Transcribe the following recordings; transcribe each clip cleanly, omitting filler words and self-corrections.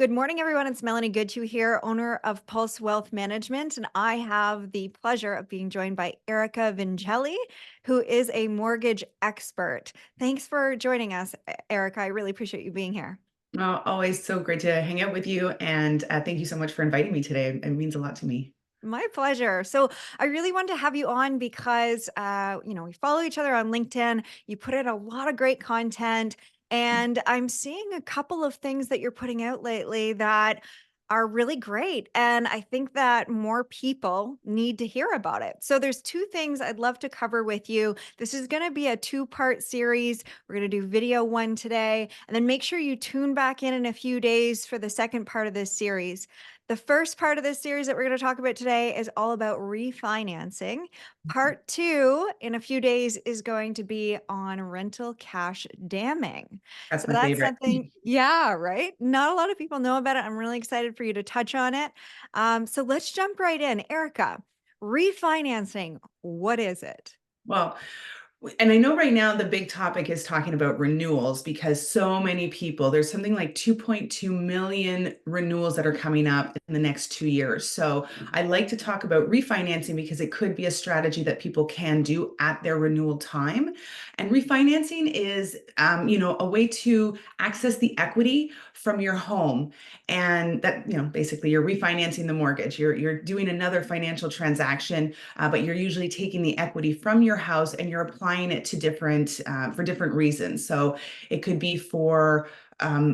Good morning, everyone. It's Melanie Goodhue here, owner of Pulse Wealth Management, and I have the pleasure of being joined by Erica Vincelli, who is a mortgage expert. Thanks for joining us, Erica. I really appreciate you being here. Oh, always so great to hang out with you. And thank you so much for inviting me today. It means a lot to me. My pleasure. So I really wanted to have you on because, we follow each other on LinkedIn. You put in a lot of great content, and I'm seeing a couple of things that you're putting out lately that are really great. And I think that more people need to hear about it. So there's two things I'd love to cover with you. This is going to be a two-part series. We're going to do video one today, and then make sure you tune back in a few days for the second part of this series. The first part of this series that we're going to talk about today is all about refinancing. Part two in a few days is going to be on rental cash damming. That's So my that's favorite. something, yeah, right? Not a lot of people know about it. I'm really excited for you to touch on it. So let's jump right in. Erica, refinancing, what is it? Well, and I know right now the big topic is talking about renewals because so many people, there's something like 2.2 million renewals that are coming up in the next 2 years. So I like to talk about refinancing because it could be a strategy that people can do at their renewal time. And refinancing is, a way to access the equity from your home. And that, basically you're refinancing the mortgage. You're doing another financial transaction, but you're usually taking the equity from your house and you're applying it to for different reasons. So it could be for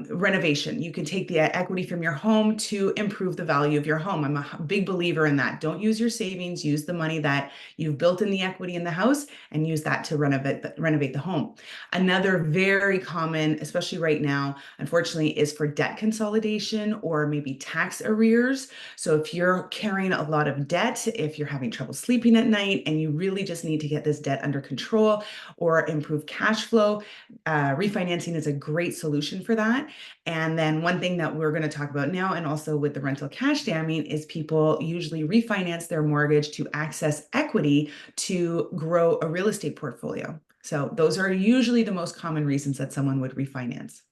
renovation. You can take the equity from your home to improve the value of your home. I'm a big believer in that. Don't use your savings, use the money that you've built in the equity in the house and use that to renovate the home. Another very common, especially right now, unfortunately, is for debt consolidation or maybe tax arrears. So if you're carrying a lot of debt, if you're having trouble sleeping at night and you really just need to get this debt under control or improve cash flow, refinancing is a great solution for that. And then one thing that we're going to talk about now, and also with the rental cash damming, is people usually refinance their mortgage to access equity to grow a real estate portfolio. So those are usually the most common reasons that someone would refinance.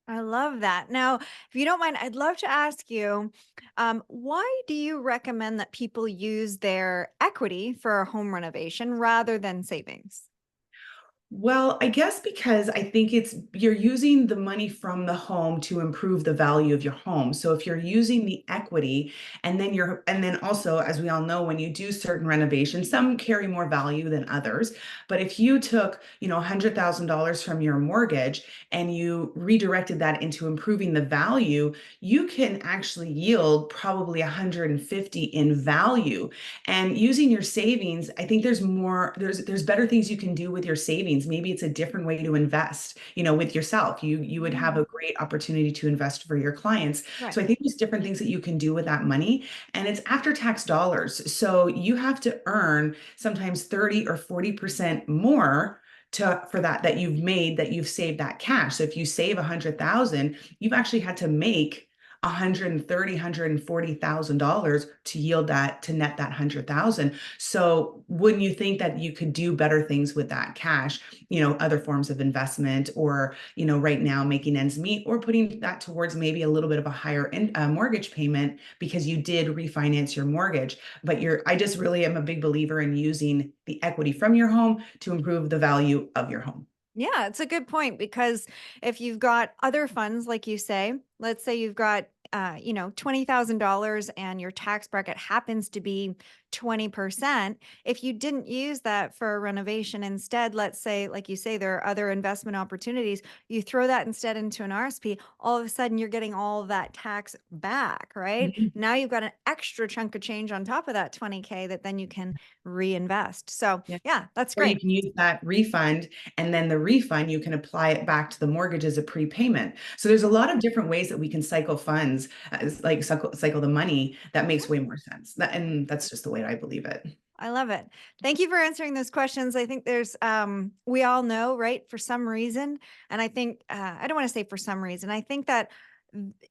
I love that. Now, if you don't mind, I'd love to ask you, why do you recommend that people use their equity for a home renovation rather than savings? Well, I guess because I think you're using the money from the home to improve the value of your home. So if you're using the equity and then also, as we all know, when you do certain renovations, some carry more value than others. But if you took, $100,000 from your mortgage and you redirected that into improving the value, you can actually yield probably 150 in value. And using your savings, I think there's better things you can do with your savings. Maybe it's a different way to invest, with yourself. You would have Mm, a great opportunity to invest for your clients. right. So I think there's different things that you can do with that money. And it's after tax dollars. So you have to earn sometimes 30 or 40% more for that you've saved that cash. So if you save 100,000, you've actually had to make 130, $140,000 to yield that to net that 100,000. So wouldn't you think that you could do better things with that cash, other forms of investment or, right now making ends meet or putting that towards maybe a little bit of a higher mortgage payment because you did refinance your mortgage. But I just really am a big believer in using the equity from your home to improve the value of your home. Yeah, it's a good point because if you've got other funds, like you say, let's say you've got, $20,000 and your tax bracket happens to be 20%. If you didn't use that for a renovation, instead, let's say, like you say, there are other investment opportunities, you throw that instead into an RSP, all of a sudden you're getting all of that tax back, right? Mhm. Now you've got an extra chunk of change on top of that 20K that then you can reinvest. So, Yeah. yeah, that's Or you great. can use that refund, and then the refund, you can apply it back to the mortgage as a prepayment. So there's a lot of different ways that we can cycle funds, like cycle the money that makes way more sense. And that's just the way I believe it. I love it. Thank you for answering those questions. I think we all know, right? For some reason, and I think, I don't want to say for some reason, I think that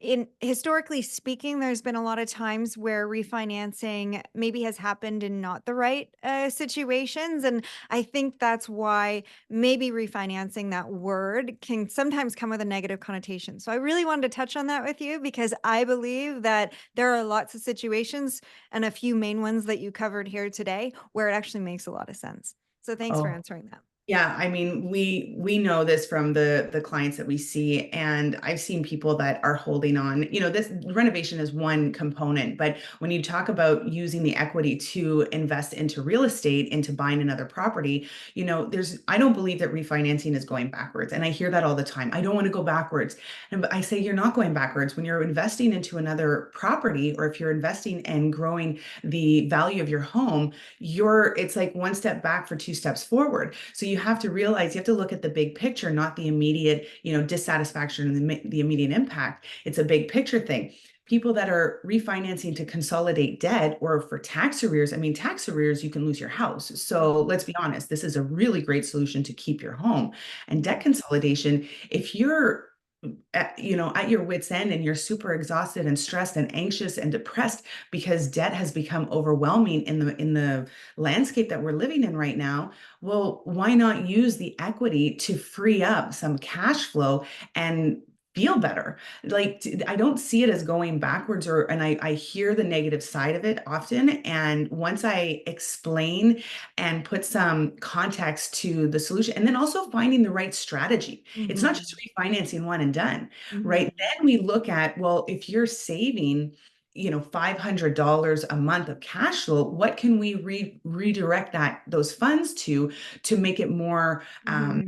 In historically speaking, there's been a lot of times where refinancing maybe has happened in not the right situations. And I think that's why maybe refinancing, that word, can sometimes come with a negative connotation. So I really wanted to touch on that with you because I believe that there are lots of situations and a few main ones that you covered here today where it actually makes a lot of sense. So thanks for Oh, answering that. yeah, I mean, we know this from the clients that we see, and I've seen people that are holding on. This renovation is one component, but when you talk about using the equity to invest into real estate, into buying another property, I don't believe that refinancing is going backwards. And I hear that all the time. I don't want to go backwards. And but I say you're not going backwards when you're investing into another property, or if you're investing and growing the value of your home, it's like one step back for two steps forward. So you have to realize, you have to look at the big picture, not the immediate, dissatisfaction and the immediate impact. It's a big picture thing. People that are refinancing to consolidate debt or for tax arrears, I mean, tax arrears, you can lose your house. So let's be honest, this is a really great solution to keep your home. And debt consolidation, if you're at your wits end and you're super exhausted and stressed and anxious and depressed because debt has become overwhelming in the landscape that we're living in right now, well, why not use the equity to free up some cash flow and feel better? Like, I don't see it as going backwards, and I hear the negative side of it often. And once I explain and put some context to the solution, and then also finding the right strategy, it's not Hmm. just refinancing one and done, right? Hmm. Then we look at, well, if you're saving, $500 a month of cash flow, what can we redirect those funds to make it more, Hmm.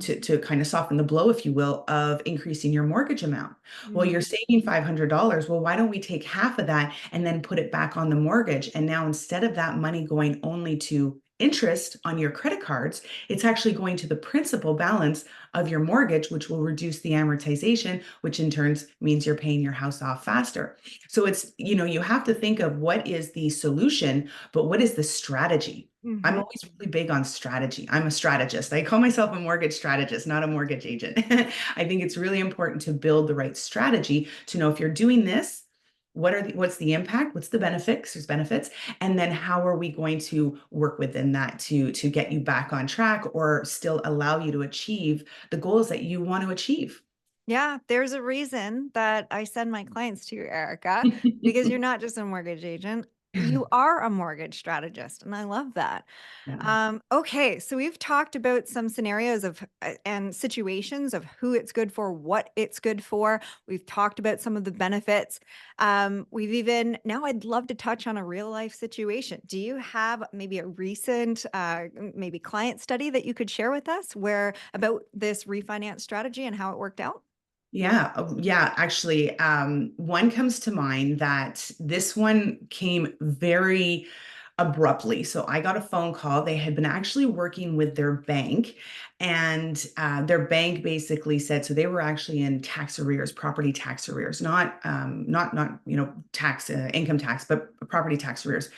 to kind of soften the blow, if you will, of increasing your mortgage amount? Well, you're Hmm. saving $500. Well, why don't we take half of that and then put it back on the mortgage? And now, instead of that money going only to interest on your credit cards, it's actually going to the principal balance of your mortgage, which will reduce the amortization, which in turn means you're paying your house off faster. So you have to think of what is the solution, but what is the strategy? I'm Hmm. always really big on strategy. I'm a strategist. I call myself a mortgage strategist, not a mortgage agent. I think it's really important to build the right strategy to know, if you're doing this, what's the impact? What's the benefits? There's benefits. And then how are we going to work within that to get you back on track, or still allow you to achieve the goals that you want to achieve? Yeah, there's a reason that I send my clients to you, Erica, because you're not just a mortgage agent, you are a mortgage strategist, and I love that. Yeah. Okay, so we've talked about some scenarios of and situations of who it's good for, what it's good for. We've talked about some of the benefits. We've even now I'd love to touch on a real life situation. Do you have maybe a recent, maybe client study that you could share with us where about this refinance strategy and how it worked out? Yeah, yeah. Actually, one comes to mind, that this one came very abruptly. So I got a phone call. They had been actually working with their bank, and their bank basically said, so they were actually in tax arrears, property tax arrears, not tax, income tax, but property tax arrears.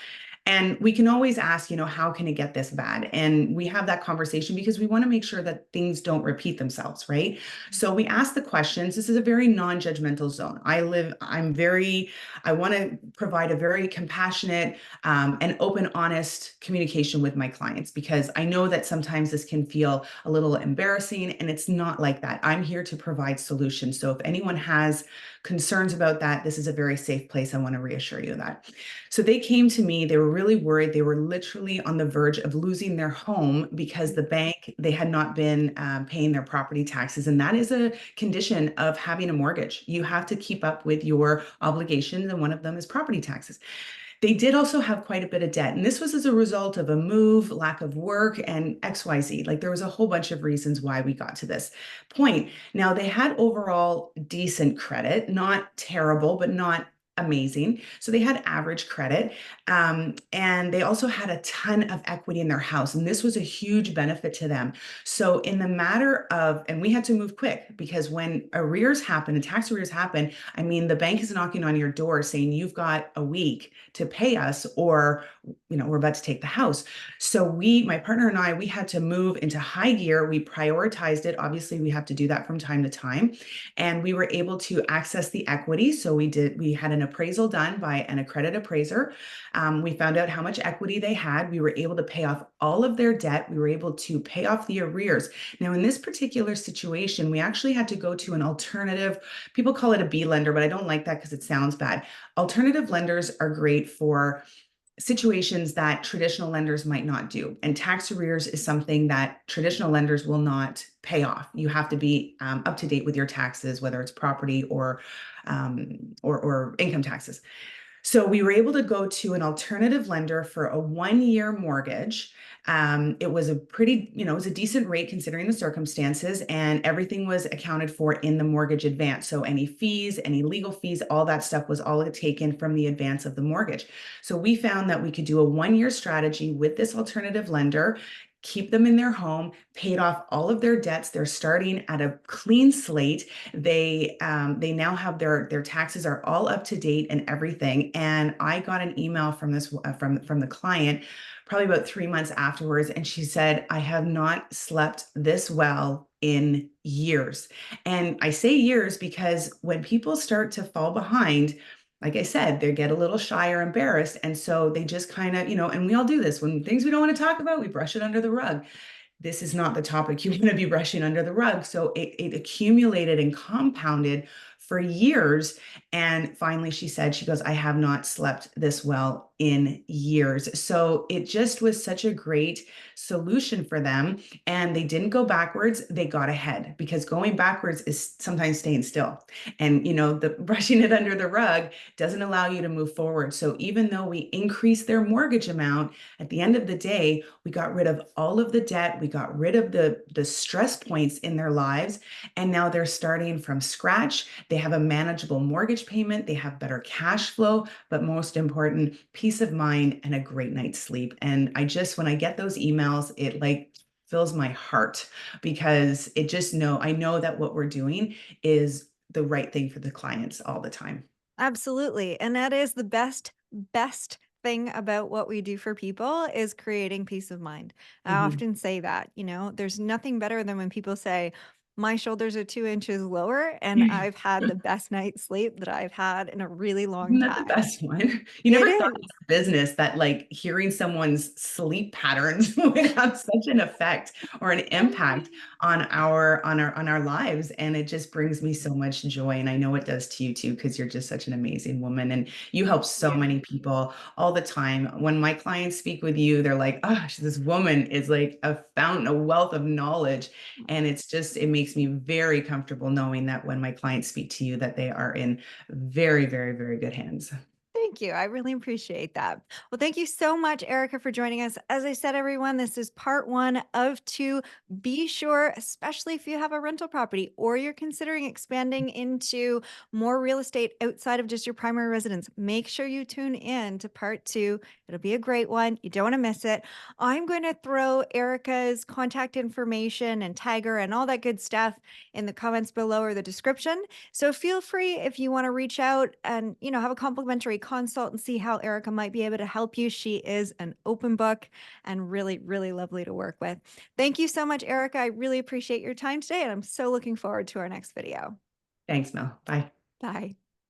And we can always ask, how can it get this bad? And we have that conversation because we want to make sure that things don't repeat themselves, right? So we ask the questions. This is a very non-judgmental zone. I want to provide a very compassionate, and open, honest communication with my clients, because I know that sometimes this can feel a little embarrassing, and it's not like that. I'm here to provide solutions. So if anyone has concerns about that, this is a very safe place. I want to reassure you of that. So they came to me, they were really worried. They were literally on the verge of losing their home because the bank, they had not been paying their property taxes. And that is a condition of having a mortgage. You have to keep up with your obligations, and one of them is property taxes. They did also have quite a bit of debt. And this was as a result of a move, lack of work, and XYZ. Like, there was a whole bunch of reasons why we got to this point. Now, they had overall decent credit, not terrible, but not amazing. So they had average credit. And they also had a ton of equity in their house. And this was a huge benefit to them. So, in the matter of, and we had to move quick, because when arrears happen and tax arrears happen, I mean, the bank is knocking on your door saying you've got a week to pay us, or we're about to take the house. So my partner and I, we had to move into high gear. We prioritized it. Obviously, we have to do that from time to time. And we were able to access the equity. So we had an appraisal done by an accredited appraiser. We found out how much equity they had. We were able to pay off all of their debt. We were able to pay off the arrears. Now, in this particular situation, we actually had to go to an alternative. People call it a B lender, but I don't like that because it sounds bad. Alternative lenders are great for situations that traditional lenders might not do. And tax arrears is something that traditional lenders will not pay off. You have to be up to date with your taxes, whether it's property or income taxes. So we were able to go to an alternative lender for a 1-year mortgage. It was a pretty, it was a decent rate considering the circumstances, and everything was accounted for in the mortgage advance. So any fees, any legal fees, all that stuff was all taken from the advance of the mortgage. So we found that we could do a 1-year strategy with this alternative lender, keep them in their home, paid off all of their debts. They're starting at a clean slate. They now have their taxes are all up to date and everything. And I got an email from this from the client probably about 3 months afterwards, and she said, "I have not slept this well in years." And I say years because when people start to fall behind, like I said, they get a little shy or embarrassed. And so they just kind of, and we all do this when things we don't want to talk about, we brush it under the rug. This is not the topic you want to be brushing under the rug. So it accumulated and compounded for years. And finally, she goes, "I have not slept this well in years." So it just was such a great solution for them. And they didn't go backwards, they got ahead, because going backwards is sometimes staying still. And, the brushing it under the rug doesn't allow you to move forward. So even though we increased their mortgage amount, at the end of the day, we got rid of all of the debt. We got rid of the stress points in their lives. And now they're starting from scratch. They have a manageable mortgage payment. They have better cash flow, but most important, peace of mind and a great night's sleep. And when I get those emails, it like fills my heart, because I know that what we're doing is the right thing for the clients all the time. Absolutely, and that is the best thing about what we do for people is creating peace of mind. I Mhm. often say that, there's nothing better than when people say, "My shoulders are 2 inches lower, and I've had the best night's sleep that I've had in a really long Isn't that the time." best one? You It never thought is. as a business that, like, hearing someone's sleep patterns would have such an effect or an impact on our lives, and it just brings me so much joy, and I know it does to you too, because 'cause you're just such an amazing woman, and you help so Yeah. many people all the time. When my clients speak with you, they're like, "Oh, this woman is like a fountain, a wealth of knowledge," and it makes me very comfortable knowing that when my clients speak to you, that they are in very, very, very good hands. Thank you. I really appreciate that. Well, thank you so much, Erica, for joining us. As I said, everyone, this is part 1 of 2. Be sure, especially if you have a rental property or you're considering expanding into more real estate outside of just your primary residence, make sure you tune in to part 2. It'll be a great one. You don't want to miss it. I'm going to throw Erica's contact information and tag her and all that good stuff in the comments below or the description. So feel free if you want to reach out and, have a complimentary consult and see how Erica might be able to help you. She is an open book and really, really lovely to work with. Thank you so much, Erica. I really appreciate your time today, and I'm so looking forward to our next video. Thanks, Mel. Bye. Bye.